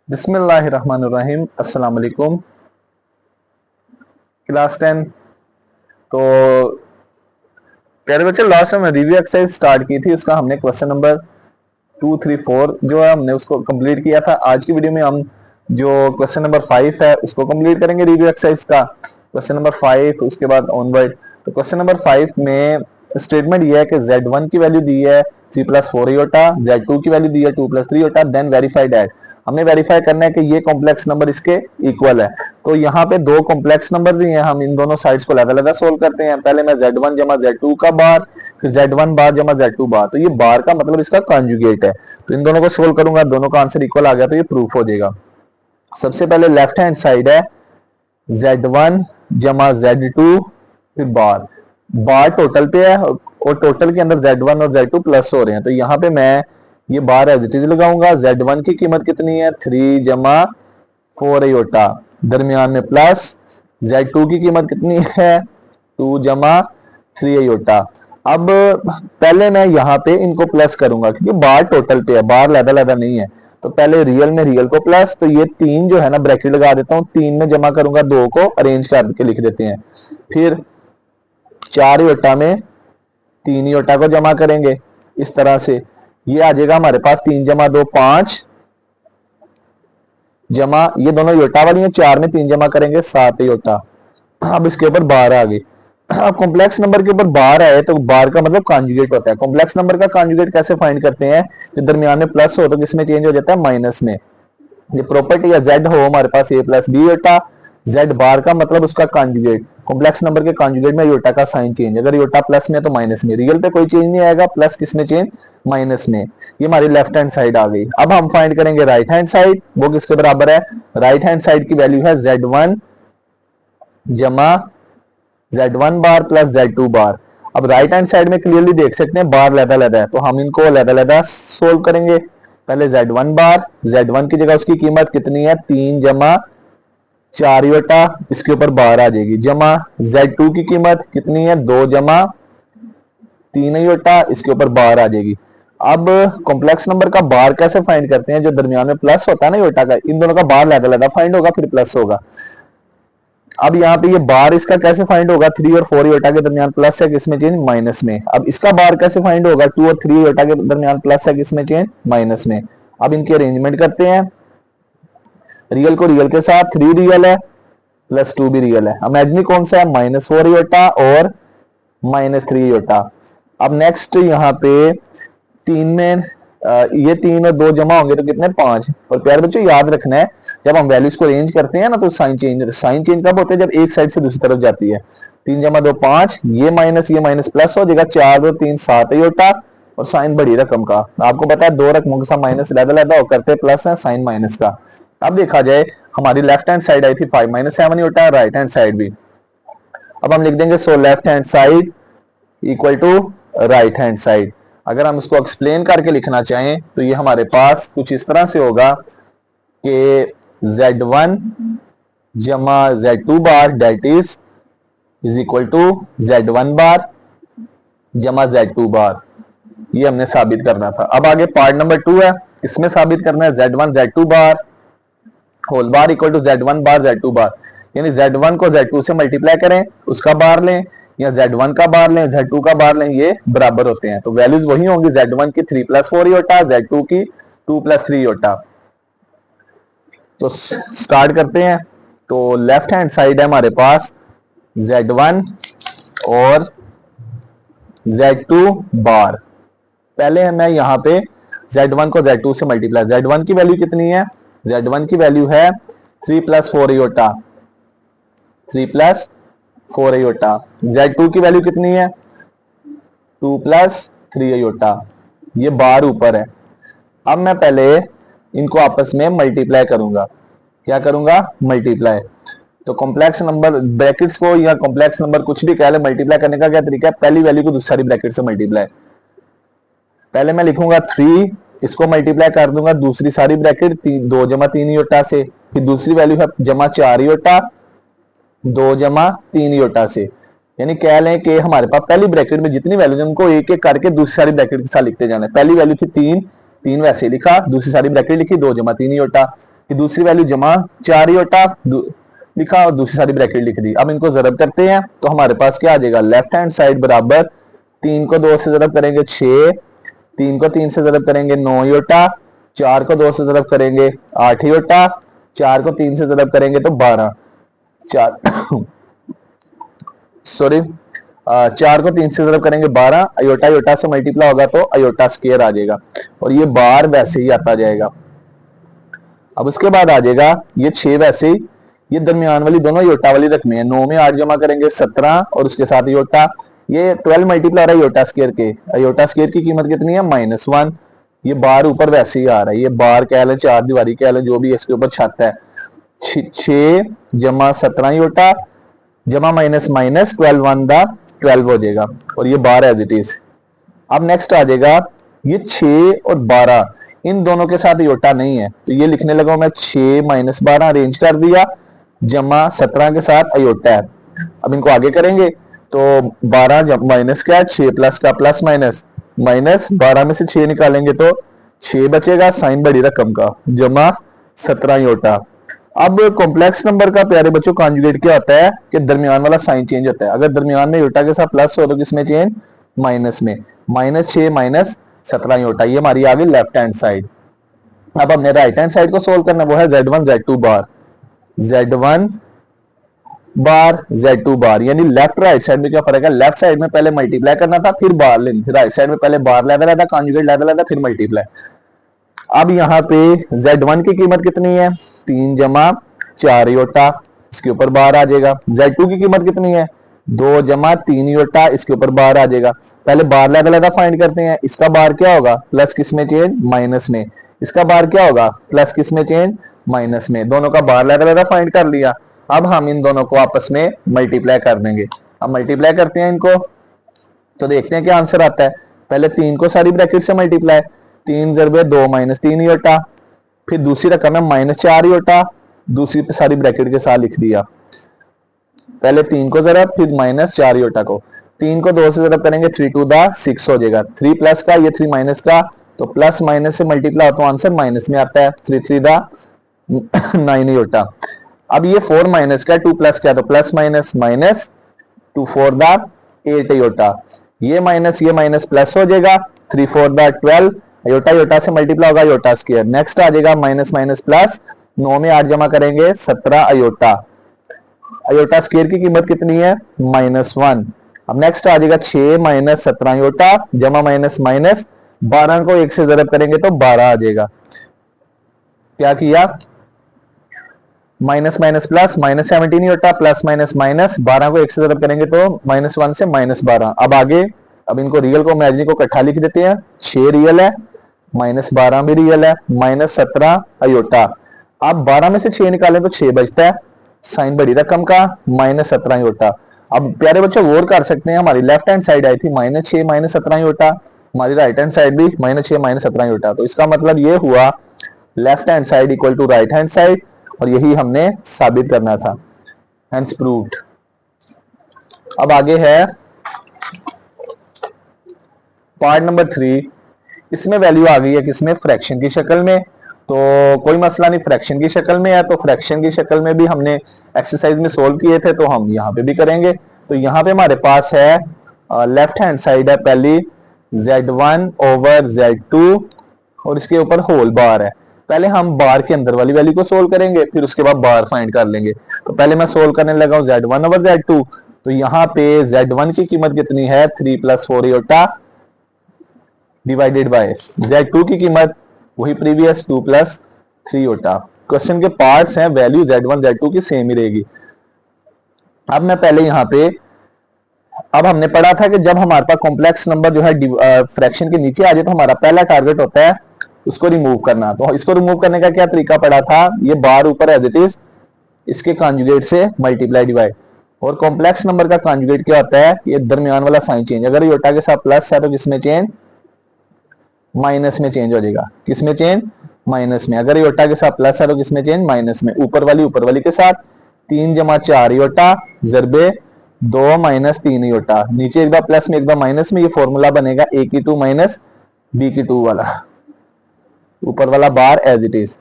बिस्मिल्लाहिर्रहमानिर्रहीम। अस्सलाम वालेकुम। क्लास 10। तो प्यारे बच्चे, last time review exercise start की थी, उसका हमने क्वेश्चन नंबर 2, 3, 4 जो है हमने उसको कंप्लीट किया था। आज की वीडियो में हम जो क्वेश्चन नंबर 5 है उसको कंप्लीट करेंगे रिव्यू एक्सरसाइज का। क्वेश्चन नंबर 5 उसके बाद ऑनवर्ड। तो क्वेश्चन नंबर 5 में स्टेटमेंट ये है कि Z1 की वैल्यू दी है 3+4 योटा, Z2 की वैल्यू दी है 2+3 योटा, देन वेरीफाइड एट। हमने वेरीफाई करना है कि ये कॉम्प्लेक्स नंबर इसके इक्वल है। तो यहाँ पे दो कॉम्प्लेक्स नंबर दिए हैं, हम इन दोनों साइड्स को अलग-अलग सोल्व करते हैं। पहले मैं Z1 जमा Z2 का बार, फिर Z1 बार जमा Z2 बार। तो ये बार का मतलब इसका कॉन्जुगेट है। तो इन दोनों को सोल्व करूंगा, दोनों का आंसर इक्वल आ गया तो ये प्रूफ हो जाएगा। सबसे पहले लेफ्ट हैंड साइड है Z1 जमा Z2 फिर बार। बार टोटल पे है और टोटल के अंदर Z1 और Z2 प्लस हो रहे हैं। तो यहाँ पे मैं ये बार एज इट इज लगाऊंगा। Z1 की कीमत कितनी है 3 जमा 4 अयोटा, दरमियान में प्लस। Z2 की कीमत कितनी है 2 जमा 3 अयोटा। अब पहले मैं यहाँ पे इनको प्लस करूंगा क्योंकि बार टोटल पे है, बार लैदा लैदा नहीं है। तो पहले रियल में रियल को प्लस, तो ये 3 जो है ना ब्रैकेट लगा देता हूँ, 3 में जमा करूंगा, 2 को अरेंज करके लिख देते हैं। फिर 4 योटा में 3 योटा को जमा करेंगे इस तरह से। ये आ जाएगा हमारे पास 3 जमा 2 5 जमा ये दोनों योटा वाली हैं, 4 में 3 जमा करेंगे 7 योटा। अब इसके ऊपर बार आ गई। अब कॉम्प्लेक्स नंबर के ऊपर बार आए तो बार का मतलब कॉन्जुगेट होता है। कॉम्प्लेक्स नंबर का कॉन्जुगेट कैसे फाइंड करते हैं? जो दरमियान में प्लस हो तो किसमें चेंज हो जाता है? माइनस में। ये प्रॉपर्टी या जेड हो हमारे पास a plus B iota, Z bar का मतलब उसका कॉन्जुगेट। कॉम्प्लेक्स नंबर के कॉन्जुगेट में योटा का साइन चेंज, अगर योटा प्लस में तो माइनस में। रियल पे कोई चेंज नहीं आएगा, प्लस किसमें चेंज? माइनस में। ये हमारी लेफ्ट हैंड साइड आ गई। अब हम फाइंड करेंगे राइट हैंड साइड। वो किसके बराबर है? राइट हैंड साइड की वैल्यू है Z1 जमा Z1 बार प्लस Z2 बार। अब राइट हैंड साइड में क्लियरली देख सकते हैं बार लैदा लैदा है, तो हम इनको लैदा लैदा सोल्व करेंगे। पहले Z1 बार, Z1 की जगह उसकी कीमत कितनी है 3 जमा 4 योटा, इसके ऊपर बार आ जाएगी, जमा Z2 की कीमत कितनी है 2 जमा 3 योटा, इसके ऊपर बार आ जाएगी। अब कॉम्प्लेक्स नंबर का बार कैसे फाइंड करते हैं? जो दरमियान में प्लस होता है ना योटा का, इन दोनों का बार लैदा लैदा फाइंड होगा फिर प्लस होगा। अब यहाँ पे ये बार इसका कैसे फाइंड होगा? 3 और 4 योटा के दरमियान प्लस है, किसमें चेंज? माइनस में। अब इसका बार कैसे फाइंड होगा? 2 और 3 योटा के दरमियान प्लस है, किसमें चेंज? माइनस में। अब इनकी अरेंजमेंट करते हैं। रियल को रियल के साथ, 3 रियल है प्लस 2 भी रियल है। इमेजिनरी कौन सा है? -4 योटा और -3 योटा। अब नेक्स्ट यहाँ पे 3 में ये 3 और 2 जमा होंगे तो कितने? 5। और प्यारे बच्चों याद रखना है, जब हम वैल्यूज को अरेंज करते हैं ना तो साइन चेंज कब होते हैं? जब एक साइड से दूसरी तरफ जाती है। 3 जमा 2 5, ये माइनस प्लस हो जाएगा, 4 और 3 7 योटा और साइन बड़ी रकम का। आपको पता है दो रकमों के साथ माइनस लैदा लैदा और करते प्लस है, साइन माइनस का। अब देखा जाए हमारी लेफ्ट हैंड साइड आई थी 5 - 7 योटा, राइट हैंड साइड भी। अब हम लिख देंगे so left hand side equal to right hand side. अगर हम इसको एक्सप्लेन करके लिखना चाहें तो ये हमारे पास कुछ इस तरह से होगा कि Z1 जमा Z2 bar that is equal to Z1 bar जमा Z2 बार। ये हमने साबित करना था। अब आगे पार्ट नंबर 2 है, इसमें साबित करना है Z1 Z2 bar whole bar equal to Z1 bar Z2 bar. यानी Z1 को Z2 से मल्टीप्लाई करें, उसका बार लें, या Z1 का बार लें Z2 का बार लें, ये बराबर होते हैं। तो वैल्यूज वही होंगी, Z1 की 3+4 योटा, Z2 की 2+3 योटा। तो स्टार्ट करते हैं। तो लेफ्ट हैंड साइड है हमारे पास Z1 और Z2 बार। पहले मैं यहाँ पे Z1 को Z2 से मल्टीप्लाई, Z1 की वैल्यू कितनी है? Z1 की वैल्यू है 3+4 योटा, 3+4 योटा। Z2 की वैल्यू कितनी है? 2+3 योटा। ये बार ऊपर है। अब मैं पहले इनको आपस में मल्टीप्लाई करूंगा। क्या करूंगा? मल्टीप्लाई। तो कॉम्प्लेक्स नंबर ब्रैकेट्स को या कॉम्प्लेक्स नंबर कुछ भी कह ले, मल्टीप्लाई करने का क्या तरीका है? पहली वैल्यू को दूसरी ब्रैकेट से मल्टीप्लाई। पहले मैं लिखूंगा 3, इसको मल्टीप्लाई कर दूंगा दूसरी सारी ब्रैकेट 2 जमा 3 योटा से, फिर दूसरी वैल्यू है जमा 4 योटा 2 जमा 3 योटा से। यानी कह लें कि हमारे पास पहली ब्रैकेट में जितनी वैल्यू उनको एक एक करके दूसरी सारी ब्रैकेट के साथ लिखते जाना है। पहली वैल्यू थी 3, 3 वैसे लिखा, दूसरी सारी ब्रैकेट लिखी 2 जमा 3 योटा। ये दूसरी वैल्यू जमा 4 योटा लिखा और दूसरी सारी ब्रैकेट लिख दी। अब इनको जरब करते हैं तो हमारे पास क्या आ जाएगा, लेफ्ट हैंड साइड बराबर 3 को 2 से जरब करेंगे 6, 3 को 3 से जरब करेंगे 9 योटा, 4 को 2 से जरब करेंगे 8 योटा, 4 को 3 से जरब करेंगे तो 12, 4 सॉरी 4 को 3 से जरब करेंगे 12, अयोटा योटा से मल्टीप्लाई होगा तो अयोटा स्क्वायर आ जाएगा और ये बार वैसे ही आता जाएगा। अब उसके बाद आ जाएगा ये 6 वैसे ही, ये दरमियान वाली दोनों योटा वाली रकमी है, 9 में 8 जमा करेंगे 17 और उसके साथ योटा, ये 12 मल्टीप्लाई हो रहा है योटा स्क्वायर के, अयोटा स्क्वायर की कीमत कितनी है -1, ये बार ऊपर वैसे ही आ रहा है, ये बार कह लें चार दीवारी कह लें जो भी इसके ऊपर छत है, 6 जमा 17 योटा जमा माइनस माइनस 12 1 दा 12 हो जाएगा और ये बार एज इट इज। अब नेक्स्ट आ जाएगा ये 6 और 12, इन दोनों के साथ योटा नहीं है तो ये लिखने लगा मैं 6 माइनस 12 अरेंज कर दिया जमा 17 के साथ अयोटा है। अब इनको आगे करेंगे तो 12 माइनस क्या है 6 प्लस का प्लस माइनस माइनस 12 में से 6 निकालेंगे तो 6 बचेगा साइन बड़ी रकम का जमा 17 योटा। अब कॉम्प्लेक्स नंबर का प्यारे बच्चों कॉन्जुगेट क्या होता है कि दरमियान वाला साइन चेंज होता है, अगर दरमियान में योटा के साथ प्लस हो तो किसमें चेंज, माइनस में, -6 माइनस 17 योटा, ये हमारी आ गई लेफ्ट हैंड साइड। अब हमने राइट हैंड साइड को सोल्व करना, वो है Z1 Z2 बार, Z1 बार Z2 बार, यानी लेफ्ट राइट साइड में क्या फर्क है, लेफ्ट साइड में पहले मल्टीप्लाई करना था फिर बार लेनी थी, राइट साइड में पहले बार लेता था कॉन्जुगेट लेता फिर मल्टीप्लाई। अब यहाँ पे Z1 की कीमत कितनी है 3 जमा 4 योटा, इसके ऊपर बार आ जाएगा। Z2 की कीमत कितनी है 2 जमा 3 योटा, इसके ऊपर बार आ जाएगा। पहले बार लेता फाइंड करते हैं, इसका बार क्या होगा प्लस किस में चेंज माइनस में, इसका बार क्या होगा प्लस किस में चेंज माइनस में, दोनों का बार लेता फाइंड कर लिया। अब हम इन दोनों को आपस में मल्टीप्लाई कर देंगे। अब मल्टीप्लाई करते हैं इनको तो देखते हैं क्या आंसर आता है। पहले 3 को सारी ब्रैकेट से मल्टीप्लाई, 3 ज़रबे 2 माइनस 3 योटा, फिर दूसरी रकम है -4 योटा, दूसरी सारी ब्रैकेट के साथ लिख दिया, पहले 3 को जरब फिर -4 योटा को, 3 को 2 से जरब करेंगे 3 2 दा 6 हो जाएगा, 3 प्लस का ये 3 माइनस का तो प्लस माइनस से मल्टीप्लाई तो आंसर माइनस में आता है, 3 3 दा 9 योटा। अब ये 4 माइनस का 2 प्लस का तो प्लस माइनस माइनस 2 4 दा 8 योटा, ये माइनस प्लस हो जाएगा, 3 4 दा 12 योटा, योटा से मल्टीप्लाई होगा योटा स्क्वायर। नेक्स्ट आ जाएगा माइनस माइनस प्लस, 9 में 8 जमा करेंगे 17 अयोटा, अयोटा स्क्वायर की कीमत कितनी है -1। अब नेक्स्ट आ जाएगा 6 माइनस 17 योटा जमा माइनस माइनस 12 को 1 से जरब करेंगे तो 12 आ जाएगा। क्या किया minus minus plus -17 iota plus minus minus 12 को 1 से जरब करेंगे तो -1 से -12। अब आगे अब इनको रियल को इमेजिनरी को इकट्ठा लिख देते हैं, 6 रियल है -12 भी रियल है -17 अयोटा। अब 12 में से 6 निकालें तो 6 बचता है, साइन बड़ी रकम का -17 योटा। अब प्यारे बच्चों गौर कर सकते हैं हमारी लेफ्ट हैंड साइड आई थी -6 -17 योटा, हमारी राइट हैंड साइड भी -6 -17 योटा, तो इसका मतलब ये हुआ left hand side equal to right hand side और यही हमने साबित करना था, हेंस प्रूव्ड। अब आगे है पार्ट नंबर 3, इसमें वैल्यू आ गई है किसमें फ्रैक्शन की शक्ल में, तो कोई मसला नहीं, फ्रैक्शन की शक्ल में है तो फ्रैक्शन की शक्ल में भी हमने एक्सरसाइज में सोल्व किए थे तो हम यहाँ पे भी करेंगे। तो यहाँ पे हमारे पास है लेफ्ट हैंड साइड है पहली Z1 ओवर Z2 और इसके ऊपर होल बार है। पहले हम बार के अंदर वाली वैल्यू को सोल्व करेंगे फिर उसके बाद बार फाइंड कर लेंगे। तो पहले मैं सोल्व करने लगा हूँ Z1 ओवर Z2, तो यहाँ पे Z1 की कीमत कितनी है 3 + 4 योटा डिवाइडेड बाय Z2 की कीमत वही प्रीवियस 2 + 3 योटा। क्वेश्चन के पार्ट्स हैं, वैल्यू Z1 Z2 की सेम ही रहेगी। अब मैं पहले यहाँ पे अब हमने पढ़ा था कि जब हमारे पास कॉम्प्लेक्स नंबर जो है फ्रैक्शन के नीचे आ जाए तो हमारा पहला टारगेट होता है उसको रिमूव करना। तो इसको रिमूव करने का क्या तरीका पड़ा था, ये बार ऊपर एज इट इज इसके कॉन्जुगेट से मल्टीप्लाई डिवाइड, और कॉम्प्लेक्स नंबर का कॉन्जुगेट क्या होता है ये दरमियान वाला साइन चेंज, अगर योटा के साथ प्लस है तो किसमें चेंज माइनस में चेंज हो जाएगा, किसमें चेंज माइनस में, अगर योटा के साथ प्लस है तो किसमें चेंज माइनस में, ऊपर वाली के साथ 3 जमा 4 योटा जरबे 2 माइनस 3 योटा, नीचे एक बार प्लस में एक बार माइनस में, ये फॉर्मूला बनेगा a की 2 माइनस b की 2 वाला, ऊपर वाला बार एज इट इज।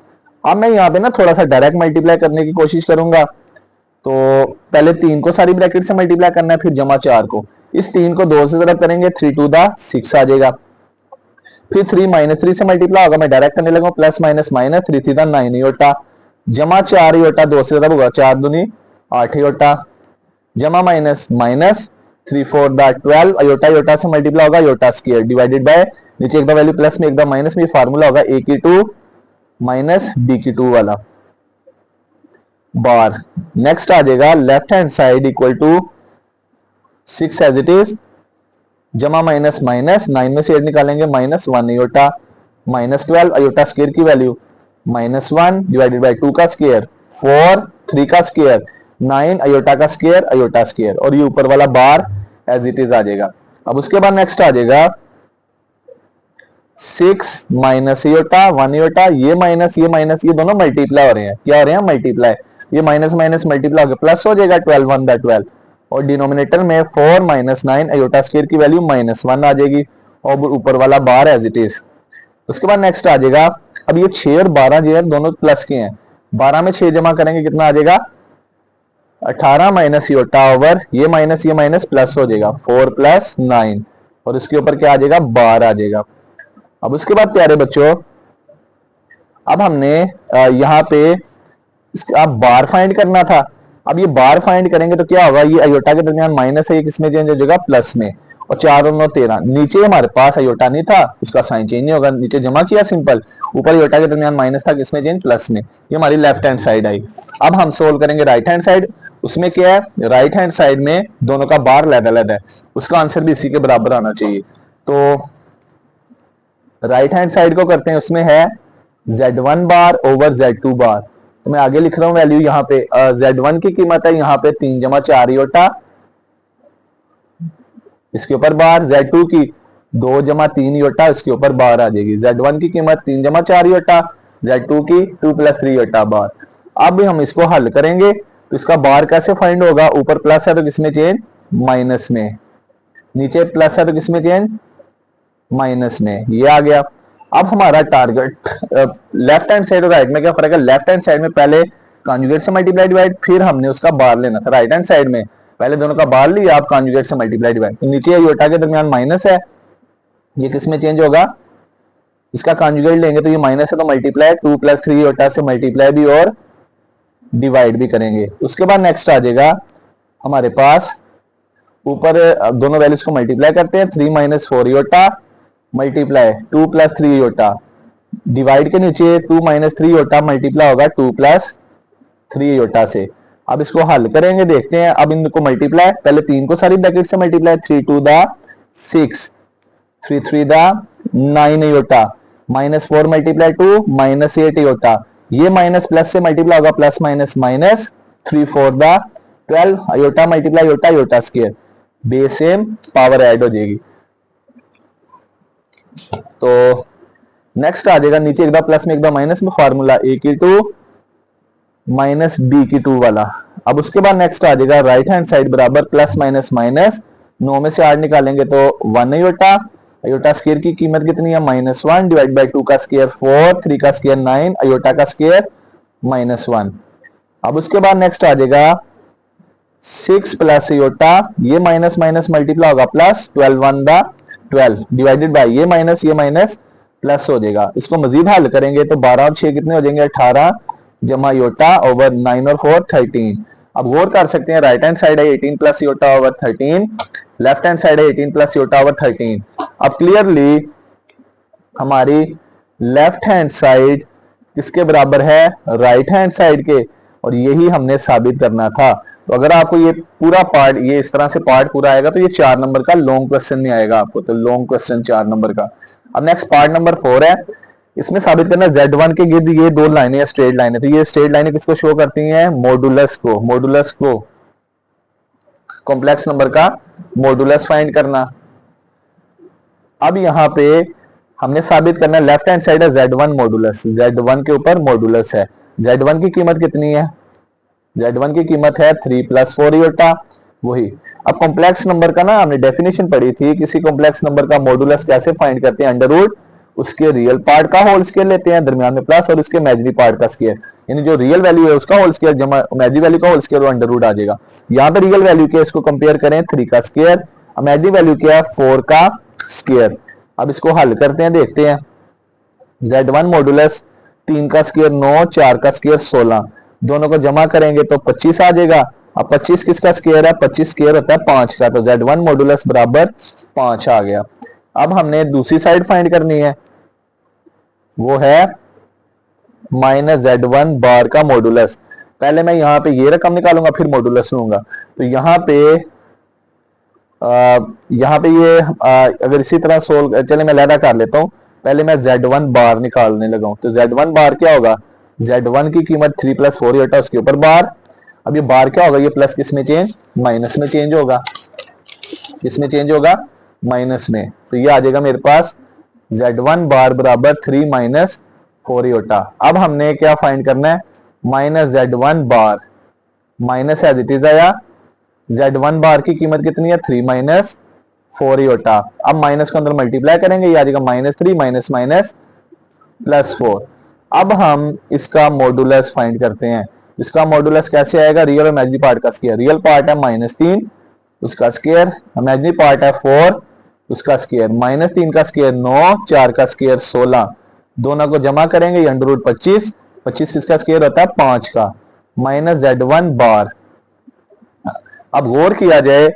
अब मैं यहाँ पे ना थोड़ा सा डायरेक्ट मल्टीप्लाई करने की कोशिश करूंगा। तो पहले 3 को सारी ब्रैकेट से मल्टीप्लाई करना है, फिर जमा 4 को। इस 3 को 2 से जरा करेंगे, 3 टू द 6 आ जाएगा। फिर 3 माइनस 3 से मल्टीप्लाई होगा, मैं डायरेक्ट करने लगा, प्लस माइनस माइनस, 3 थी 9 योटा, जमा 4 योटा, 2 से ज्यादा होगा, 4 दूनी 8 योटा, जमा minus minus, 3 4 the 12, iota iota से मल्टीप्लाई होगा, योटा स्क्वायर डिवाइडेड बाय, नीचे एक वैल्यू प्लस में एक माइनस में, फार्मूला होगा ए की 2 माइनस बी की 2 वाला बार। नेक्स्ट आ जाएगा left hand side equal to 6 as it is, जमा माइनस माइनस, 9 में से 8 निकालेंगे, minus 1 iota, minus 12 iota square की वैल्यू, माइनस 1 डिवाइडेड बाय 2 का स्क्वायर, 4 3 का स्क्वायर, 9 अयोटा का स्क्वायर, अयोटा स्क्वायर, और ये ऊपर वाला बार एज इट इज आ जाएगा। अब उसके बाद नेक्स्ट आ जाएगा 6 माइनस अयोटा 1 अयोटा, ये माइनस ये दोनों मल्टीप्लाई हो रहे हैं, क्या हो रहे हैं, मल्टीप्लाई, ये माइनस माइनस मल्टीप्लाई होकर प्लस हो जाएगा, 12 1 द 12, और डिनोमिनेटर में 4 माइनस 9 अयोटा स्क्वायर की वैल्यू माइनस 1 आ जाएगी, और ऊपर वाला बार एज इट इज। उसके बाद नेक्स्ट आ जाएगा, अब ये 6 और 12 जो है दोनों प्लस के हैं, 12 में 6 जमा करेंगे कितना आ जाएगा, 18 माइनस योटा ओवर ये माइनस प्लस हो जाएगा, 4 प्लस 9, और इसके ऊपर क्या आ जाएगा, बार आ जाएगा। अब उसके बाद प्यारे बच्चों, अब हमने यहाँ पे आप बार फाइंड करना था। अब ये बार फाइंड करेंगे तो क्या होगा, ये अयोटा के दरमियान माइनस है, ये किसमें चेंज हो जाएगा, प्लस में, और 4 और 9 13, नीचे हमारे पास अयोटा नहीं था, उसका साइन चेंज नहीं होगा, नीचे जमा किया सिंपल, ऊपर अयोटा के दरमियान माइनस था, किसमें चेंज, प्लस में, ये हमारी लेफ्ट हैंड साइड आई। अब हम सोल्व करेंगे राइट हैंड साइड, उसमें क्या है, राइट हैंड साइड में दोनों का बार अलग-अलग है, उसका आंसर भी इसी के बराबर आना चाहिए। तो राइट हैंड साइड को करते हैं, उसमें है Z1 बार ओवर Z2 बार। तो मैं आगे लिख रहा हूं वैल्यू, यहाँ पे Z1 की कीमत है यहाँ पे 3 जमा 4 योटा, इसके ऊपर बार, Z2 की 2 जमा 3 योटा, इसके ऊपर बार आ जाएगी। Z1 की कीमत 3 जमा 4 योटा, Z2 की 2 प्लस 3 योटा बार। अब हम इसको हल करेंगे तो इसका बार कैसे फाइंड होगा, ऊपर प्लस है तो किसमें चेंज, माइनस में, नीचे प्लस है तो किसमें चेंज, माइनस में, ये आ गया। अब हमारा टारगेट लेफ्ट हैंड साइड और राइट में क्या फर्क है, लेफ्ट हैंड साइड में पहले कॉन्जुगेट से मल्टीप्लाई डिवाइड, फिर हमने उसका बार लेना था। राइट हैंड साइड में पहले दोनों का बार लिया, आप कॉन्जुगेट से मल्टीप्लाई डिवाइड, तो नीचे योटा के दरमियान माइनस है, ये किस में चेंज होगा, इसका कॉन्जुगेट लेंगे तो ये माइनस है तो मल्टीप्लाई, 2 प्लस 3 योटा से मल्टीप्लाई भी और डिवाइड भी करेंगे। उसके बाद नेक्स्ट आ जाएगा हमारे पास, ऊपर दोनों वैल्यूज को मल्टीप्लाई करते हैं, 3 minus 4 iota multiply 2 plus 3 iota, divide के नीचे 2 माइनस 3 योटा मल्टीप्लाई होगा 2 प्लस 3 योटा से। अब इसको हल करेंगे, देखते हैं। अब इनको मल्टीप्लाई, पहले 3 को सारी ब्रैकेट से multiply, 3 two the 6, 3 3 the 9 iota, minus 4 multiply 2 minus 8 iota, ये माइनस प्लस से मल्टीप्लाई होगा, plus minus minus, 3 4 the 12 iota multiply iota, iota square, base same, power add हो जाएगी। तो नेक्स्ट आ जाएगा नीचे एक प्लस में एक माइनस में, फार्मूला ए की 2 माइनस बी की 2 वाला। अब उसके बाद नेक्स्ट आ जाएगा राइट हैंड साइड बराबर प्लस माइनस माइनस, 9 में से 8 निकालेंगे तो 1 अयोटा, अयोटा स्क्वायर की कीमत कितनी है, माइनस 1 डिवाइड बाई 2 का स्क्वायर 4, 3 का स्क्वायर 9, अयोटा का स्क्वायर माइनस 1। अब उसके बाद नेक्स्ट आ जाएगा 6 प्लस अयोटा, ये माइनस माइनस मल्टीप्लाई होगा, प्लस 12 1 द 12 डिवाइडेड बाय ये माइनस प्लस हो जाएगा। इसको मजीद हल करेंगे तो 12 और 6 कितने हो जाएंगे, 18 जमा योटा ओवर 9 और 4 13। अब गौर कर सकते हैं, राइट हैंड साइड है 18 plus Yotta over 13, left hand side है 18 प्लस योटा ओवर 13। अब क्लियरली हमारी लेफ्ट हैंड साइड किसके बराबर है, राइट हैंड साइड के, और यही हमने साबित करना था। तो अगर आपको ये पूरा पार्ट, ये इस तरह से पार्ट पूरा आएगा तो ये 4 नंबर का लॉन्ग क्वेश्चन में आएगा आपको, तो लॉन्ग क्वेश्चन 4 नंबर का। अब नेक्स्ट पार्ट नंबर 4 है, इसमें साबित करना Z1 के गिर्द ये 2 लाइनें स्ट्रेट लाइनें, तो ये स्ट्रेट लाइनें किसको शो करती हैं, मॉडुलस को कॉम्प्लेक्स नंबर का मॉडुलस फाइंड करना। अब यहाँ पे हमने साबित करना, लेफ्ट हैंड साइड है Z1 मॉडुलस, Z1 के ऊपर मॉडुलस है, Z1 की कीमत कितनी है, Z1 की कीमत है 3 प्लस 4 योटा, वही। अब कॉम्प्लेक्स नंबर का ना हमने डेफिनेशन पढ़ी थी, किसी कॉम्प्लेक्स नंबर का मॉडुलस कैसे फाइंड करते हैं, अंडर रूट उसके रियल पार्ट का होल स्केयर लेते हैं, दरमियान में प्लस, और उसके इमेजिनरी पार्ट का स्केयर, यानी जो रियल वैल्यू है उसका होल स्केयर जमा इमेजिनरी वैल्यू का होल स्केयर, वो अंडर रूट आ जाएगा। यहाँ पे रियल वैल्यू क्या है, इसको कंपेयर करें 3 का स्केयर, इमेजिनरी वैल्यू क्या है 4 का स्केयर। अब इसको हल करते हैं, देखते हैं। Z1 मॉडुलस 3 का स्केयर 9, 4 का स्केयर 16, दोनों को जमा करेंगे तो 25 आ जाएगा। अब 25 किसका स्केयर है, 25 स्केयर होता है 5 का, तो Z1 मॉडुलस बराबर 5 आ गया। अब हमने दूसरी साइड फाइंड करनी है, वो है माइनस Z1 बार का मॉडुलस। पहले मैं यहाँ पे ये रकम निकालूंगा, फिर मॉडुलस लूंगा। तो यहाँ पे ये अगर इसी तरह सोल्व, चले मैं लहदा कर लेता हूँ। पहले मैं Z1 बार निकालने लगा हूं, तो Z1 बार क्या होगा, Z1 की कीमत 3 + 4 होता है, उसके ऊपर बार। अब ये बार क्या होगा, ये प्लस किस में चेंज, माइनस में चेंज होगा। किस में चेंज होगा, माइनस में। तो ये आ जाएगा मेरे पास Z1 बार बराबर 3 - 4 होता। अब हमने क्या फाइंड करना है, minus Z1 bar, minus as it is आया। Z1 बार की कीमत कितनी है, 3 - 4 होता। अब माइनस के अंदर मल्टीप्लाई करेंगे, ये आ जाएगा -3 माइनस माइनस +4। अब हम इसका मॉडुलस फाइंड करते हैं। इसका मॉडुलस कैसे आएगा, रियल और इमेजिनरी पार्ट का स्क्वायर। रियल पार्ट है -3, उसका स्क्वायर, इमेजिनरी पार्ट है 4, उसका स्क्वायर। -3 का स्क्वायर 9, 4 का स्क्वायर 16, दोनों को जमा करेंगे, ये अंडर रूट 25, 25 किसका स्क्वायर होता है 5 का, माइनस Z1 बार। अब गौर किया जाए,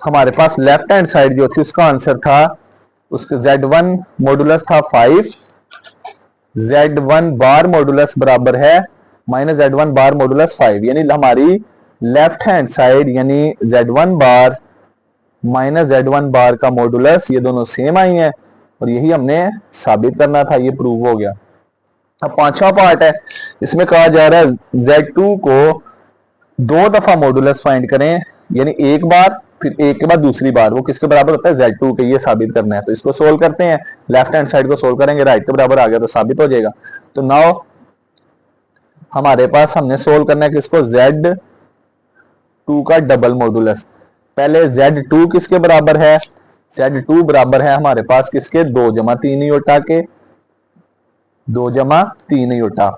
हमारे पास लेफ्ट हैंड साइड जो थी उसका आंसर था, उसके Z1 मॉडुलस था 5, Z1 बार मॉडुलस बराबर है -Z1 बार मॉडुलस 5, यानी हमारी लेफ्ट हैंड साइड यानी Z1 बार -Z1 बार का मॉडुलस ये दोनों सेम आई हैं, और यही हमने साबित करना था, ये प्रूव हो गया। अब पांचवा पार्ट है, इसमें कहा जा रहा है Z2 को 2 दफा मॉडुलस फाइंड करें, यानी एक बार फिर एक के बाद दूसरी बार, वो किसके बराबर होता है Z2 के, ये साबित करना है। तो इसको सोल्व करते हैं, लेफ्ट हैंड साइड को सोल्व करेंगे, राइट के बराबर आ गया तो साबित हो जाएगा। तो नाउ हमारे पास हमने सोल्व करना है किसको, Z2 का डबल मॉडुलस। पहले Z2 किसके बराबर है, Z2 बराबर है हमारे पास किसके, 2 + 3 योटा के, 2 + 3 योटा।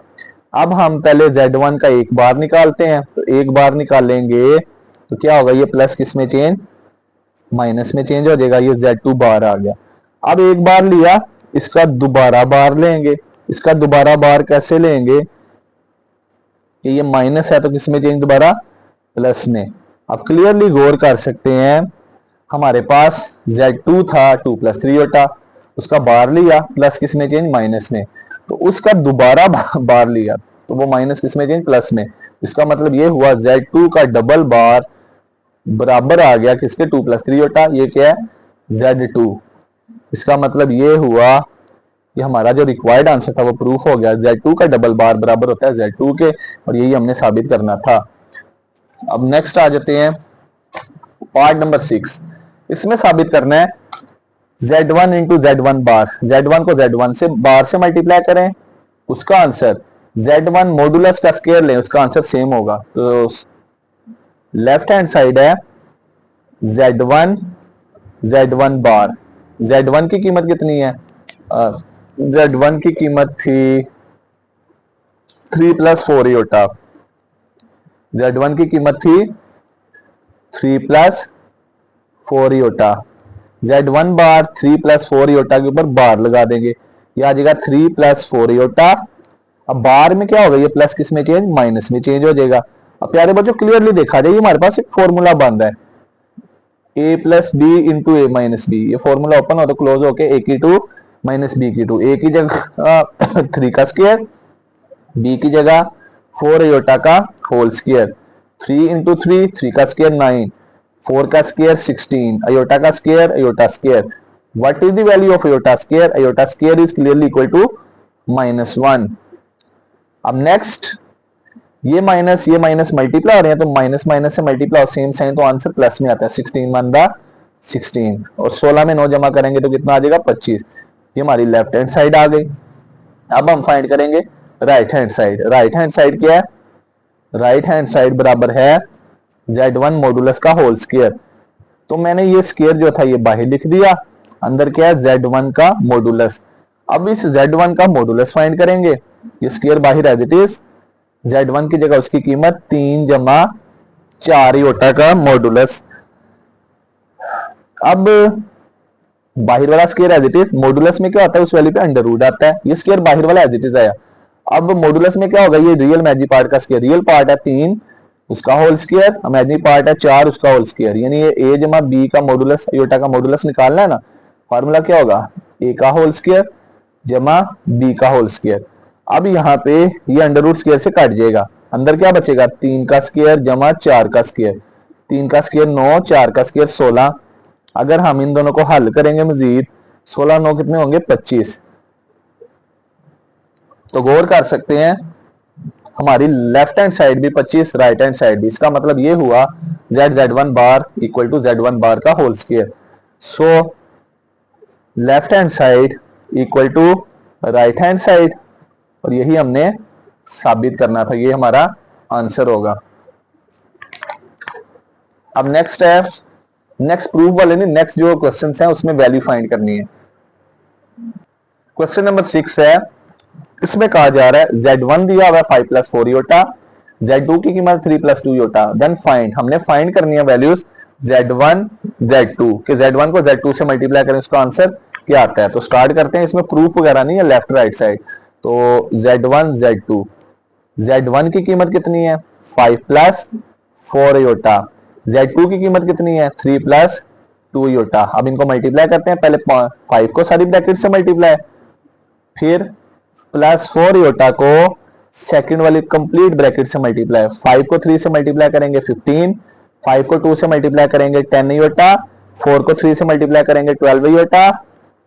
अब हम पहले Z1 का एक बार निकालते हैं, तो एक बार निकालेंगे तो क्या होगा, ये प्लस किस में चेंज, माइनस में चेंज हो जाएगा, ये Z2 बार आ गया। अब एक बार लिया, इसका दोबारा बार लेंगे। इसका दोबारा बार कैसे लेंगे, कि ये माइनस है तो किस में चेंज, दोबारा प्लस में। अब क्लियरली गौर कर सकते हैं, हमारे पास Z2 था 2 + 3 होता, उसका बार लिया, प्लस किस में चेंज, माइनस में। तो उसका दोबारा बार लिया तो वो माइनस किस में चेंज, प्लस में। इसका मतलब ये हुआ Z2 का डबल बार बराबर आ गया किसके, 2 + 3 होता। ये क्या है, Z2। इसका मतलब ये हुआ कि हमारा जो रिक्वायर्ड आंसर था वो प्रूफ हो गया, Z2 का डबल बार बराबर होता है Z2 के, और यही हमने साबित करना था। अब नेक्स्ट आ जाते हैं पार्ट नंबर 6। इसमें साबित करना है Z1 × Z1 बार, Z1 को Z1 से बार से मल्टीप्लाई करें, उसका आंसर Z1 मॉडुलस का स्क्वायर लें, उसका आंसर सेम होगा। तो लेफ्ट हैंड साइड है Z1 बार, Z1 की कीमत कितनी है, Z1 की कीमत थी 3 + 4 योटा। Z1 की कीमत थी 3 + 4 योटा। Z1 बार 3 + 4 योटा के ऊपर बार लगा देंगे, ये आ जाएगा 3 + 4 योटा। अब बार में क्या होगा, ये प्लस किस में चेंज, माइनस में चेंज हो जाएगा। अब प्यारे बच्चों क्लियरली देखा जाए, हमारे पास एक फॉर्मूला बन रहा है, a + b × a - b। ये फॉर्मूला ओपन हो तो क्लोज होके a की 2 -b की 2, a की जगह 3 का स्क्वायर, b की जगह 4 अयोटा का होल स्क्वायर, 3 × 3 3 का स्क्वायर 9, 4 का स्क्वायर 16, अयोटा का square, iota square. What is the value of iota square, iota square is clearly equal to -1। अब नेक्स्ट ये माइनस मल्टीप्लाई हो रहे हैं, तो माइनस माइनस से मल्टीप्लाई और सेम साइन, तो आंसर प्लस में आता है, 16 × 16, और 16 में 9 जमा करेंगे तो कितना आ जाएगा, 25। ये हमारी लेफ्ट हैंड साइड आ गई। अब हम फाइंड करेंगे right hand side. Right hand side क्या है, राइट हैंड साइड बराबर है Z1 मॉडुलस का होल स्क्वायर। तो मैंने ये स्क्वायर जो था ये बाहर लिख दिया, अंदर क्या है Z1 का मॉडुलस। अब इस Z1 का मॉडुलस फाइंड करेंगे, ये स्क्वायर बाहर एज इट इज, Z1 की जगह उसकी कीमत 3 जमा 4 योटा का मॉडुलस। अब बाहर वाला square as it is, modulus में क्या होता है उस वैल्यू पे अंडर रूट आता है, ये स्क्वायर बाहर वाला एज इट इज आया। अब मॉडुलस में क्या होगा, ये रियल इमेजिनरी पार्ट का स्क्वायर, रियल पार्ट है 3 उसका होल स्क्वायर, इमेजिनरी पार्ट है 4 उसका होल स्क्वायर, यानी ये a जमा b का मॉडुलस योटा का मॉडुलस निकालना है ना, फार्मूला क्या होगा, a का होल स्क्वायर जमा b का होल स्क्वायर। अब यहाँ पे ये अंडर रूट स्क्वायर से कट जाएगा, अंदर क्या बचेगा 3 का स्क्वायर जमा 4 का स्क्वायर, 3 का स्क्वायर 9, 4 का स्क्वायर 16। अगर हम इन दोनों को हल करेंगे मजीद, 16 9 कितने होंगे 25। तो गौर कर सकते हैं हमारी लेफ्ट हैंड साइड भी 25, राइट हैंड साइड भी, इसका मतलब ये हुआ z1 bar equal to z1 bar का whole square. So left hand side equal to right hand side, और यही हमने साबित करना था, ये हमारा आंसर होगा। अब नेक्स्ट है, नेक्स्ट प्रूफ वाले नहीं, नेक्स्ट जो क्वेश्चन है उसमें वैल्यू फाइंड करनी है। क्वेश्चन नंबर 6 है, इसमें कहा जा रहा है Z1 दिया हुआ है 5 प्लस 4 योटा, Z2 की कीमत 3 प्लस 2 योटा, देन फाइंड, हमने फाइंड करनी है वैल्यूज Z1 Z2 के, Z1 को Z2 से मल्टीप्लाई करें उसका आंसर क्या आता है। तो स्टार्ट करते हैं, इसमें प्रूफ वगैरह नहीं है, लेफ्ट राइट साइड। तो Z1 Z2, Z1 की कीमत कितनी है 5 प्लस 4 योटा, Z2 की कीमत कितनी है 3 प्लस 2 योटा। अब इनको मल्टीप्लाई करते हैं, पहले 5 को सारी ब्रैकेट से मल्टीप्लाई, फिर प्लस 4 योटा को सेकंड वाली कंप्लीट ब्रैकेट से मल्टीप्लाई, 5 को 3 से मल्टीप्लाई करेंगे 15, 5 को 2 से मल्टीप्लाई करेंगे 10 योटा, 4 को 3 से मल्टीप्लाई करेंगे 12 iota,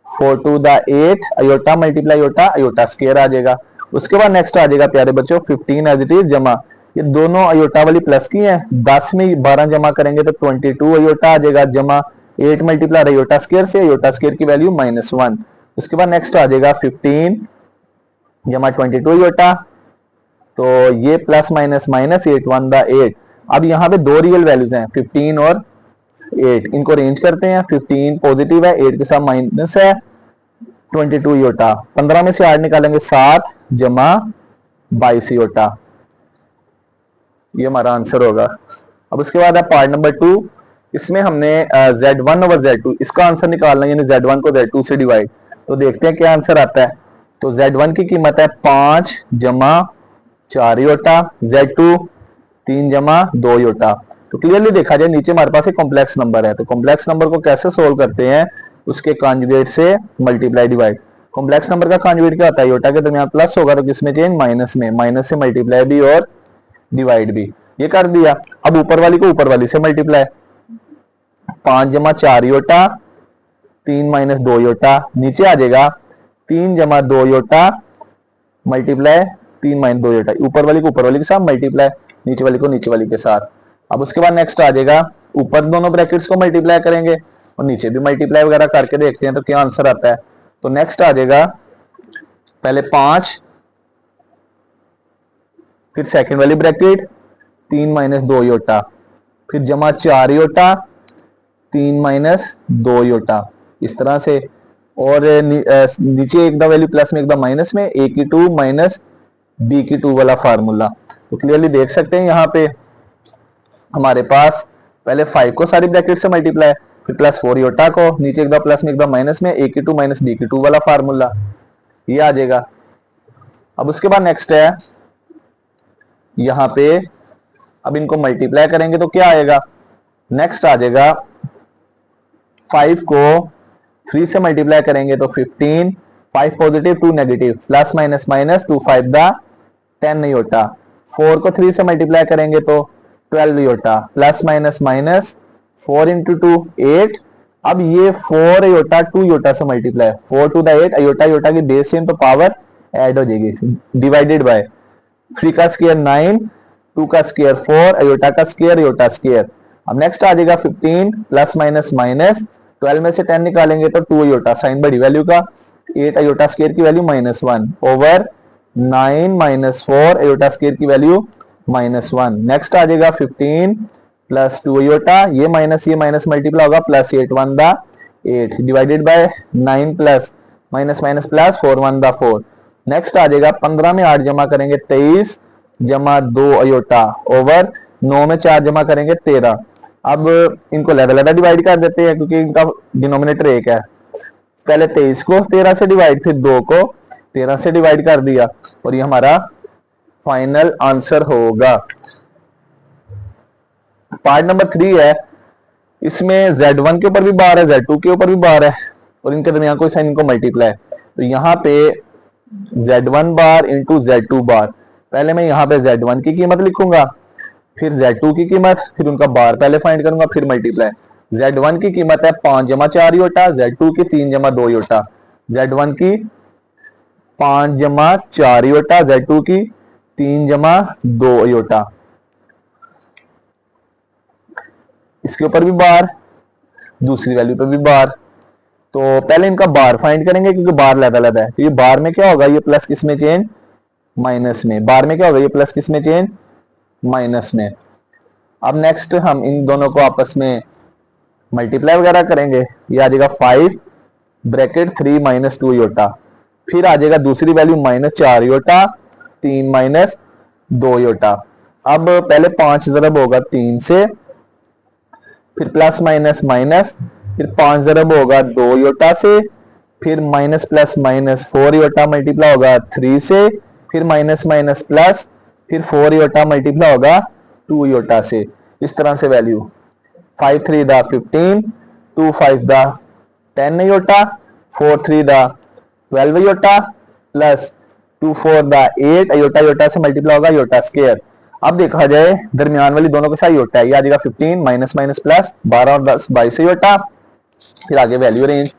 4 to the 8 iota multiply iota, iota square आ जाएगा। उसके बाद नेक्स्ट आ जाएगा प्यारे बच्चों 15 एज इट इज जमा, ये दोनों अयोटा वाली प्लस की हैं, 10 में 12 जमा करेंगे तो 22 अयोटा आ जाएगा, जमा 8 मल्टीप्लाई अयोटा स्क्वायर से, अयोटा स्क्वायर की वैल्यू -1। उसके बाद नेक्स्ट आ जाएगा 15 जमा 22 योटा, तो ये प्लस माइनस माइनस 8 1 द 8। अब यहाँ पे दो रियल वैल्यूज हैं 15 और 8, इनको रेंज करते हैं, 15 पॉजिटिव है 8 के साथ माइनस है, 22 योटा, 15 में से 8 निकालेंगे 7 जमा 22 योटा, ये हमारा आंसर होगा। अब उसके बाद है पार्ट नंबर 2, इसमें हमने Z1 ओवर Z2 इसका आंसर निकालना है, यानी Z1 को Z2 से डिवाइड। तो देखते हैं क्या आंसर आता है। तो Z1 की कीमत है 5 जमा 4 योटा, Z2 3 जमा 2 योटा। तो क्लियरली देखा जाए नीचे हमारे पास एक कॉम्प्लेक्स नंबर है, तो कॉम्प्लेक्स नंबर को कैसे सोल्व करते हैं, उसके कॉन्जुगेट से मल्टीप्लाई डिवाइड। कॉम्प्लेक्स नंबर का कॉन्जुगेट क्या होता है, योटा के दरमियान प्लस होगा तो किसमें चेंज, माइनस में, माइनस से मल्टीप्लाई भी और डिवाइड भी, ये कर दिया। अब ऊपर वाली को ऊपर वाली से मल्टीप्लाई, 5 जमा 4 योटा, 3 माइनस 2 योटा, नीचे आ जाएगा 3 जमा 2 योटा मल्टीप्लाई 3 माइनस 2 योटा, ऊपर वाली को ऊपर वाली के साथ मल्टीप्लाई, नीचे वाली को नीचे वाली के साथ। अब उसके बाद नेक्स्ट आ जाएगा, ऊपर दोनों ब्रैकेट्स को मल्टीप्लाई करेंगे और नीचे भी मल्टीप्लाई वगैरह करके देखते हैं तो क्या आंसर आता है। तो नेक्स्ट आ जाएगा पहले 5, फिर सेकंड वाली ब्रैकेट 3 माइनस 2 योटा, फिर जमा 4 योटा 3 माइनस 2 योटा, इस तरह से। और नीचे एक द वैल्यू प्लस में एक द माइनस में, a की 2 माइनस b की 2 वाला फार्मूला। तो क्लियरली देख सकते हैं यहाँ पे हमारे पास पहले 5 को सारी ब्रैकेट से मल्टीप्लाई, फिर प्लस 4 योटा को, नीचे एक द प्लस में एक द माइनस में, a की 2 माइनस b की 2 वाला फार्मूला, ये आ जाएगा। अब उसके बाद नेक्स्ट है यहाँ पे, अब इनको मल्टीप्लाई करेंगे तो क्या आएगा, नेक्स्ट आ जाएगा 5 को 3 से मल्टीप्लाई करेंगे तो 15, 5 positive 2 negative, plus minus minus 2 5 the 10 iota, 4 को 3 से मल्टीप्लाई करेंगे तो 12 iota, plus minus minus 4 into 2 8। अब ये 4 योटा 2 योटा से multiply, 4 to the 8, iota iota की बेस सेम तो पावर ऐड हो जाएगी, डिवाइडेड बाय 3 का स्क्वायर 9, 2 का स्क्वायर 4, अयोटा का स्क्वायर अयोटा स्क्वायर। अब नेक्स्ट आ जाएगा 15 प्लस माइनस माइनस, 12 में से 10 निकालेंगे तो 2 अयोटा, साइन बड़ी वैल्यू का, 8 अयोटा स्क्वायर की value -1 over 9 minus 4 iota square की वैल्यू -1। नेक्स्ट आ जाएगा 15 प्लस 2 अयोटा, ये माइनस मल्टीप्लाई होगा, plus 8 1 the 8 divided by 9 plus minus minus plus, 4 1 दा 4। नेक्स्ट आ जाएगा 15 में 8 जमा करेंगे 23 जमा 2 अयोटा ओवर 9 में 4 जमा करेंगे 13। अब इनको लहदा लहदा डिवाइड कर देते हैं क्योंकि इनका डिनोमिनेटर एक है। पहले 23 को 13 से डिवाइड, फिर 2 को 13 से डिवाइड कर दिया और ये हमारा फाइनल आंसर होगा। पार्ट नंबर 3 है, इसमें Z1 के ऊपर भी बार है, Z2 के ऊपर भी बार है और इनके दरमियान कोई साइन इनको मल्टीप्लाई है। तो यहाँ पे Z1 बार इंटू Z2 बार, पहले मैं यहाँ पे Z1 की कीमत लिखूंगा, फिर Z2 की कीमत, फिर उनका बार पहले फाइंड करूंगा, फिर मल्टीप्लाई। Z1 की कीमत है 5 जमा 4 योटा, Z2 की 3 जमा 2 योटा। Z1 की 5 जमा 4 योटा, Z2 की 3 जमा 2 योटा। इसके ऊपर भी बार, दूसरी वैल्यू पे भी बार। तो पहले इनका बार फाइंड करेंगे क्योंकि बार लहदा लहदा है। तो ये बार में क्या होगा, ये प्लस किस में चेंज, माइनस में। बार में क्या होगा, ये प्लस किस में चेंज, माइनस में। अब नेक्स्ट हम इन दोनों को आपस में मल्टीप्लाई वगैरह करेंगे। ये आ जाएगा 5 ब्रैकेट 3 माइनस 2 योटा, फिर आ जाएगा दूसरी value minus 4 iota 3 minus 2 iota. अब पहले 5 ज़रब होगा 3 से, फिर प्लस माइनस माइनस, फिर 5 ज़रब होगा 2 योटा से, फिर minus plus minus 4 iota multiply होगा 3 से, फिर माइनस माइनस प्लस, फिर 4 योटा मल्टीप्लाई होगा 2 योटा से। इस तरह से वैल्यू 5 3 दा 15, 2 5 दा 10 योटा, 4 3 दा 12 योटा प्लस 2 4 दा 8 योटा, योटा से मल्टीप्लाई होगा योटा स्क्वायर। अब देखा जाए दरमियान वाली दोनों के साथ योटा है, ये आ जाएगा 15 माइनस माइनस प्लस 12 और 10 22 योटा। फिर आगे वैल्यू रेंज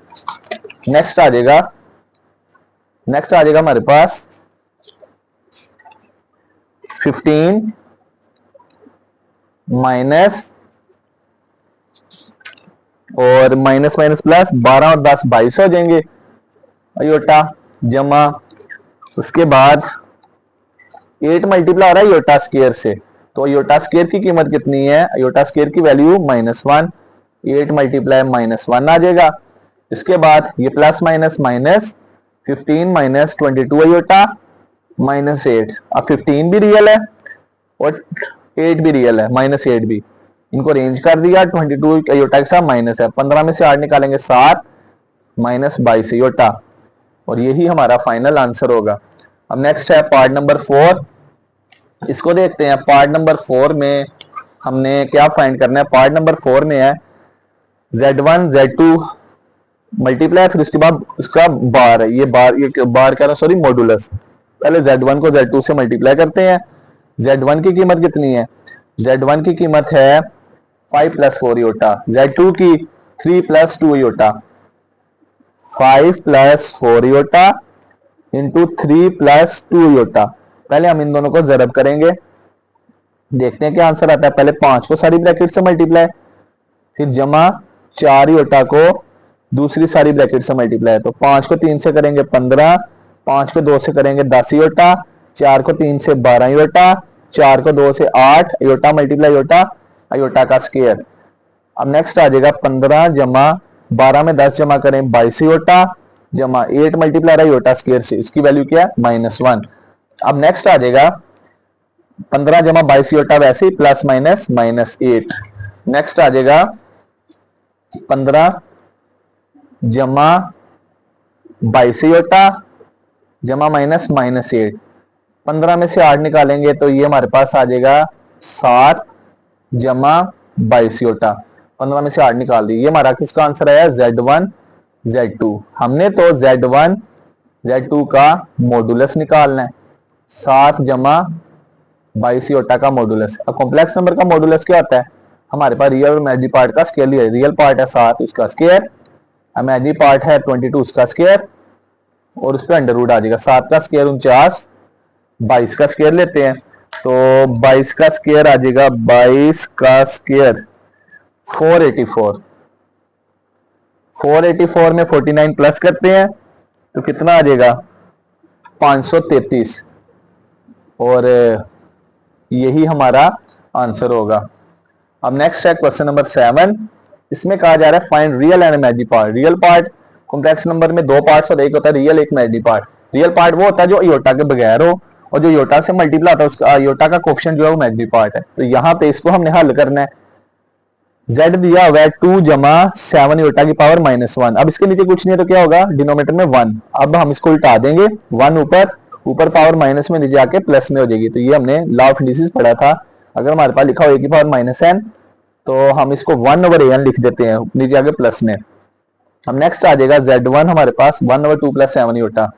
नेक्स्ट आ जाएगा हमारे पास 15 माइनस और माइनस माइनस प्लस 12 और 10 22 हो जाएंगे योटा, जमा उसके बाद 8 मल्टीप्लाई हो रहा है योटा स्क्वायर से। तो योटा स्क्वायर की कीमत कितनी है, योटा स्क्वायर की वैल्यू -1, 8 मल्टीप्लाई -1 आ जाएगा। इसके बाद ये plus minus minus 15 minus 22 iota minus 8। अब 15 भी रियल है और 8 भी रियल है, -8 भी, इनको रेंज कर दिया। 22 योटा के साथ माइनस है, 15 में से 8 निकालेंगे 7 माइनस 22 योटा और यही हमारा फाइनल आंसर होगा। अब नेक्स्ट है पार्ट नंबर 4, इसको देखते हैं। पार्ट नंबर 4 में हमने क्या फाइंड करना है, पार्ट नंबर 4 में है Z1 Z2 मल्टीप्लाई, फिर उसके बाद उसका बार है, ये बार कह रहा हूं सॉरी मॉडुलस। पहले Z1 को Z2 से मल्टीप्लाई करते हैं। Z1 की कीमत कितनी है, Z1 की कीमत है 5 प्लस 4 योटा, Z2 की 3 plus 2 iota, 5 plus 4 iota into 3 plus 2 iota. पहले हम इन दोनों को जरब करेंगे, देखते हैं क्या आंसर आता है। पहले 5 को सारी ब्रैकेट से मल्टीप्लाई, फिर जमा 4 योटा को दूसरी सारी ब्रैकेट से मल्टीप्लाई। तो 5 को 3 से करेंगे 15, 5 को 2 से करेंगे 10 योटा, 4 को 3 से 12 योटा, 4 को 2 से 8 योटा मल्टीप्लाई योटा योटा का स्क्वायर। अब नेक्स्ट आ जाएगा 15 जमा 12 में 10 जमा करें 22 योटा, जमा 8 मल्टीप्लाई रहा योटा स्क्वायर से, इसकी वैल्यू क्या है -1। अब नेक्स्ट आ जाएगा 15 जमा 22 योटा वैसे ही प्लस माइनस -8। नेक्स्ट आ जाएगा 15 जमा 22 योटा जमा माइनस -8। 15 में से 8 निकालेंगे तो ये हमारे पास आ जाएगा 7 जमा 22 योटा। 15 में से 8 निकाल दी, ये हमारा किसका आंसर आया, Z1 Z2। हमने तो Z1 Z2 का मॉडुलस निकालना है, 7 जमा 22 योटा का मॉडुलस। अब कॉम्प्लेक्स नंबर का मॉडुलस क्या होता है, हमारे पास रियल और इमेजिनरी पार्ट का स्क्वायर लिया है। रियल पार्ट है 7 उसका स्क्वायर, इमेजिनरी पार्ट है 22 उसका स्क्वायर और उस पर अंडर रूट आ जाएगा। 7 का स्क्वायर 49, 22 का स्क्वायर लेते हैं तो 22 का स्क्वायर आ जाएगा, 22 का स्क्वायर 484। 484 में 49 प्लस करते हैं तो कितना आ जाएगा 533 और यही हमारा आंसर होगा। अब नेक्स्ट है क्वेश्चन नंबर 7, इसमें कहा जा रहा है find real and imaginary part. Real part complex number में दो पार्ट्स होते हैं, एक होता है रियल, एक इमेजिनरी पार्ट। रियल पार्ट वो होता है जो आयोटा के बगैर हो, और जो आयोटा से मल्टीप्लाई होता है उसका आयोटा का कोफिशिएंट जो है वो इमेजिनरी पार्ट है। तो यहाँ पे इसको हमने हल करना है। z दिया हुआ है 2 जमा 7 आयोटा की पावर -1। अब इसके नीचे कुछ नहीं है तो क्या होगा, डिनोमिनेटर में 1। अब हम इसको उल्टा देंगे, 1 ऊपर पावर माइनस में, नीचे आके प्लस में हो जाएगी। तो ये हमने लॉ ऑफ इंडिसेस पढ़ा था। अगर हमारे पास लिखा हो a की पावर -n तो हम इसको 1/an लिख देते हैं, नीचे आके प्लस में। अब नेक्स्ट आ जाएगा z1 हमारे पास 1/2 + 7 आयोटा।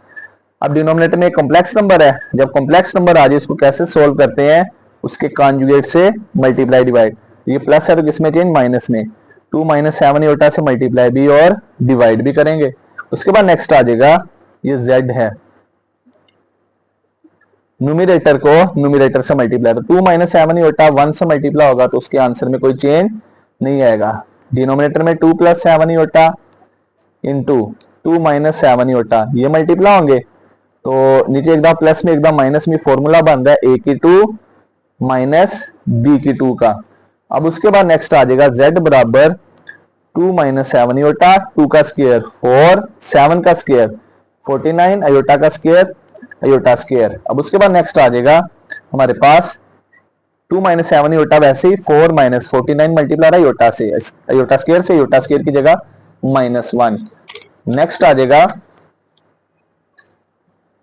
अब डिनोमिनेटर में एक कॉम्प्लेक्स नंबर है, जब कॉम्प्लेक्स नंबर आ जाए इसको कैसे सोल्व करते हैं, उसके कॉन्जुगेट से मल्टीप्लाई डिवाइड। ये प्लस है तो किसमें चेंज, माइनस में। 2 - 7 आयोटा से मल्टीप्लाई भी और डिवाइड भी करेंगे। उसके बाद नेक्स्ट आ जाएगा ये z है, न्यूमरेटर को न्यूमरेटर से मल्टीप्लाई, तो 2 - 7 आयोटा 1 से मल्टीप्लाई होगा तो उसके आंसर में कोई चेंज नहीं आएगा। डिनोमिनेटर में 2 + 7 आयोटा इंटू 2 - 7 आयोटा, ये मल्टीप्लाई होंगे तो नीचे एकदम प्लस में एकदम माइनस में, फॉर्मूला बन रहा है a की 2 माइनस b की 2 का। अब उसके बाद नेक्स्ट आ जाएगा z बराबर 2 - 7 आयोटा, 2 का स्क्वायर 4, 7 का स्क्वायर 49, आयोटा का स्क्वायर आयोटा स्क्वायर। अब उसके बाद नेक्स्ट आ जाएगा हमारे पास 2 - 7 आयोटा, वैसे ही 4 - 49 मल्टीप्लाई रहा आयोटा से, आयोटा स्क्वायर की जगह -1। नेक्स्ट आ जाएगा,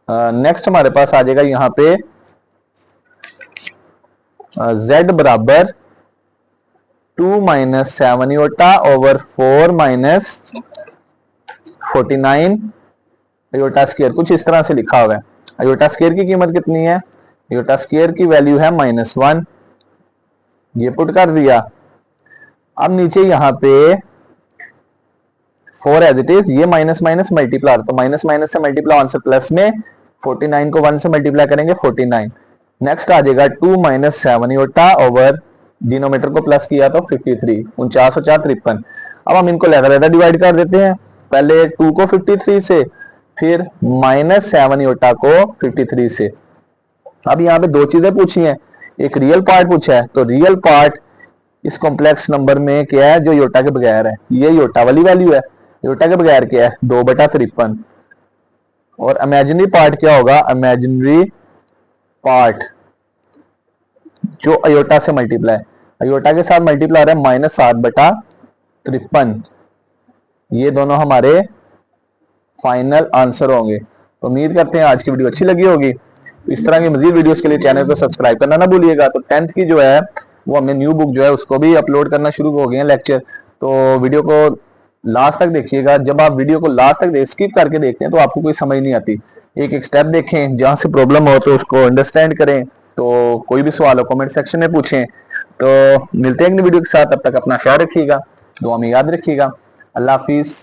नेक्स्ट हमारे पास आ जाएगा यहाँ पे z बराबर 2 - 7 आयोटा ओवर 4 - 49 आयोटा स्क्वायर, कुछ इस तरह से लिखा हुआ है। आयोटा स्क्वायर की कीमत कितनी है, आयोटा स्क्वायर की वैल्यू है -1, ये पुट कर दिया। अब नीचे यहाँ पे 4 एज इट इज, ये माइनस माइनस मल्टीप्लाई, तो माइनस माइनस से मल्टीप्लाई, आंसर प्लस में, 49 को 1 से मल्टीप्लाई करेंगे 49। नेक्स्ट आ जाएगा 2 - 7 आयोटा ओवर, डिनोमिनेटर को प्लस किया तो 53, 49 और 4 53। अब हम इनको लहदा डिवाइड कर देते हैं, पहले 2 को 53 से, फिर -7 आयोटा को 53 से। अब यहाँ पे दो चीजें पूछी हैं, एक रियल पार्ट पूछा है, तो रियल पार्ट इस कॉम्प्लेक्स नंबर में क्या है, जो आयोटा के बगैर है, ये आयोटा वाली वैल्यू है। आयोटा के बगैर क्या है, 2/53। और इमेजिनरी पार्ट क्या होगा, इमेजिनरी पार्ट जो आयोटा से मल्टीप्लाई, आयोटा के साथ मल्टीप्लाई आ रहा है -7/53। ये दोनों हमारे फाइनल आंसर होंगे। तो उम्मीद करते हैं आज की वीडियो अच्छी लगी होगी। इस तरह की मजीद वीडियोस के लिए चैनल को सब्सक्राइब करना ना भूलिएगा। तो 10th की जो है वो हमने न्यू बुक जो है उसको भी अपलोड करना शुरू हो गए हैं लेक्चर, तो वीडियो को लास्ट तक देखिएगा। जब आप वीडियो को लास्ट तक स्किप करके देखते हैं तो आपको कोई समझ नहीं आती, एक एक स्टेप देखें, जहां से प्रॉब्लम हो तो उसको अंडरस्टैंड करें। तो कोई भी सवाल हो कमेंट सेक्शन में पूछें। तो मिलते हैं अगली वीडियो के साथ, तब तक अपना ख्याल रखिएगा, दुआ में याद रखिएगा। अल्लाह हाफिज।